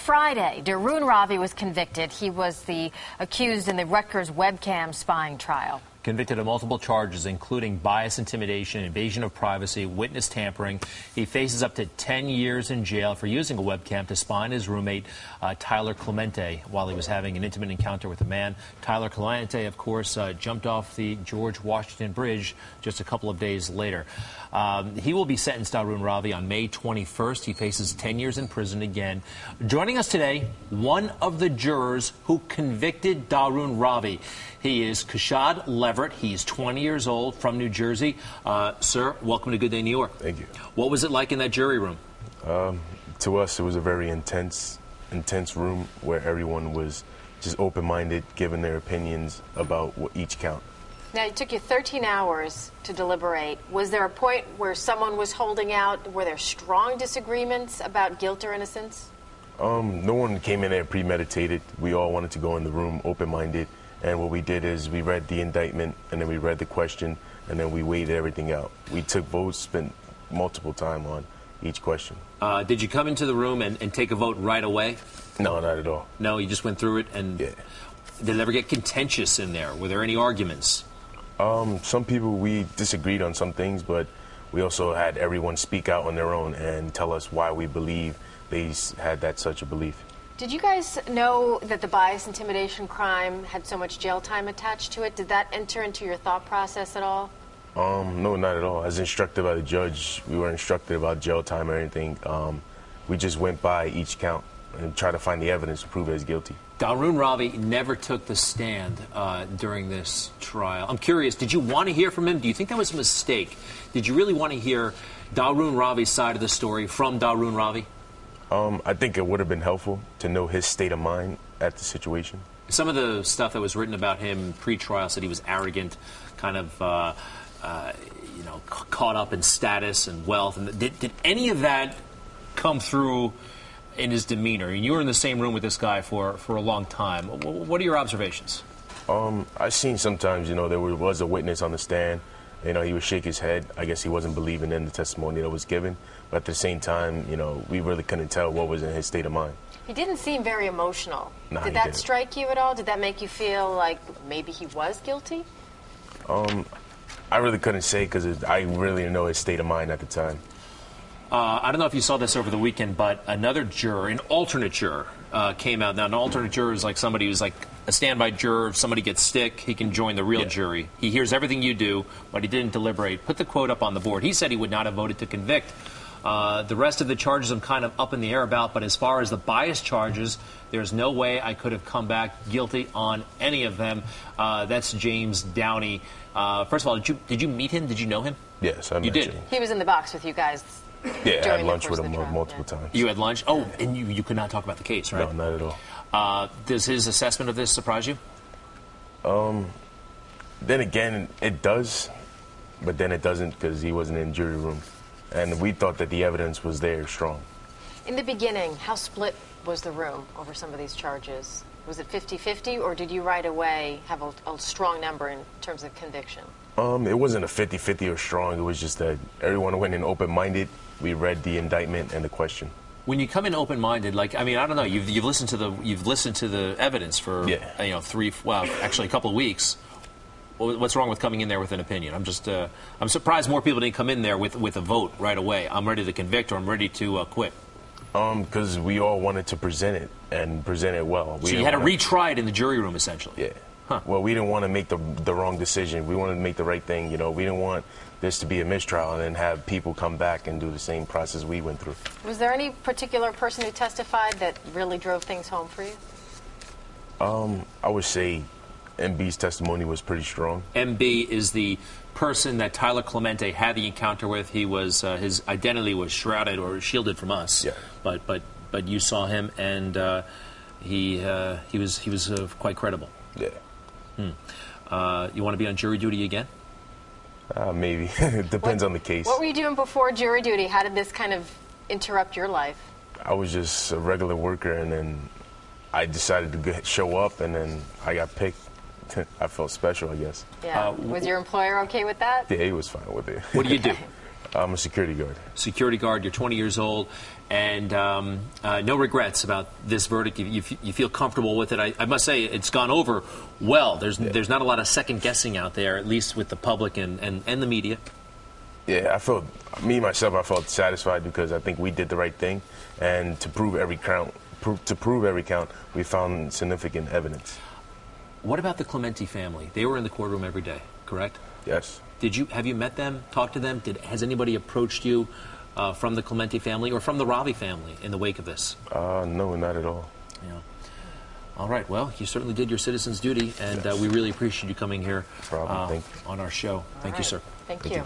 Friday, Dharun Ravi was convicted. He was the accused in the Rutgers webcam spying trial. Convicted of multiple charges, including bias, intimidation, invasion of privacy, witness tampering. He faces up to 10 years in jail for using a webcam to spy on his roommate, Tyler Clementi, while he was having an intimate encounter with a man. Tyler Clementi, of course, jumped off the George Washington Bridge just a couple of days later. He will be sentenced, Dharun Ravi, on May 21st. He faces 10 years in prison again. Joining us today, one of the jurors who convicted Dharun Ravi. He is Kashad Leverett. He's 20 years old, from New Jersey. Sir, welcome to Good Day New York. Thank you. What was it like in that jury room? To us, it was a very intense room where everyone was just open-minded, giving their opinions about each count. Now, it took you 13 hours to deliberate. Was there a point where someone was holding out? Were there strong disagreements about guilt or innocence? No one came in there premeditated. We all wanted to go in the room open-minded. And what we did is we read the indictment, and then we read the question, and then we weighed everything out. We took votes, spent multiple time on each question. Did you come into the room and take a vote right away? No, not at all. No, you just went through it? And yeah. Did it ever get contentious in there? Were there any arguments? Some people, we disagreed on some things, but we also had everyone speak out on their own and tell us why we believe they had such a belief. Did you guys know that the bias intimidation crime had so much jail time attached to it? Did that enter into your thought process at all? No, not at all. As instructed by the judge, we weren't instructed about jail time or anything. We just went by each count and tried to find the evidence to prove he was guilty. Dharun Ravi never took the stand during this trial. I'm curious, did you want to hear from him? Do you think that was a mistake? Did you really want to hear Dharun Ravi's side of the story from Dharun Ravi? I think it would have been helpful to know his state of mind at the situation. Some of the stuff that was written about him pre-trial said he was arrogant, kind of, caught up in status and wealth. And did any of that come through in his demeanor? And you were in the same room with this guy for a long time. What are your observations? I've seen sometimes, there was a witness on the stand. He would shake his head. I guess he wasn't believing in the testimony that was given. But at the same time, we really couldn't tell what was in his state of mind. He didn't seem very emotional. Nah, Did that strike you at all? Did that make you feel like maybe he was guilty? I really couldn't say because I really didn't know his state of mind at the time. I don't know if you saw this over the weekend, but another juror, an alternate juror, came out. Now, an alternate juror is like somebody who's like a standby juror. If somebody gets sick, he can join the real jury. He hears everything you do, but he didn't deliberate. Put the quote up on the board. He said he would not have voted to convict. The rest of the charges I'm kind of up in the air about, but as far as the bias charges, there's no way I could have come back guilty on any of them. That's James Downey. First of all, did you meet him? Did you know him? Yes, I met did. James. He was in the box with you guys. Yeah, I had lunch with him multiple times. You had lunch? Oh, and you could not talk about the case, right? No, not at all. Does his assessment of this surprise you? Then again, it does, but then it doesn't because he wasn't in the jury room. And we thought that the evidence was there strong. In the beginning, how split was the room over some of these charges? Was it 50-50, or did you right away have a strong number in terms of conviction? It wasn't a 50-50 or strong. It was just that everyone went in open-minded. We read the indictment and the question. When you come in open-minded, I don't know. You've listened to the evidence for actually a couple of weeks. What's wrong with coming in there with an opinion? I'm surprised more people didn't come in there with a vote right away. I'm ready to convict or I'm ready to quit. Because we all wanted to present it and present it well. So you had to retry it in the jury room, essentially. Yeah. Huh. Well, we didn't want to make the wrong decision. We wanted to make the right thing. We didn't want this to be a mistrial and then have people come back and do the same process we went through. Was there any particular person who testified that really drove things home for you? I would say MB's testimony was pretty strong. MB is the person that Tyler Clementi had the encounter with. He was his identity was shrouded or shielded from us. Yeah. But you saw him and he was quite credible. Yeah. You want to be on jury duty again? Maybe. It depends on the case. What were you doing before jury duty? How did this kind of interrupt your life? I was just a regular worker, and then I decided to show up, and then I got picked. I felt special, I guess. Yeah. Was your employer okay with that? Yeah, he was fine with it. What do you do? I'm a security guard. Security guard. You're 20 years old, and no regrets about this verdict. You feel comfortable with it. I must say it's gone over well. There's not a lot of second guessing out there, at least with the public and the media. Yeah, I felt satisfied because I think we did the right thing, and to prove every count, we found significant evidence. What about the Clementi family? They were in the courtroom every day, correct? Yes. Have you met them, talked to them? Has anybody approached you from the Clementi family or from the Ravi family in the wake of this? No, not at all. Yeah. All right. Well, you certainly did your citizen's duty, and we really appreciate you coming here on our show. Thank you, sir. Thank you.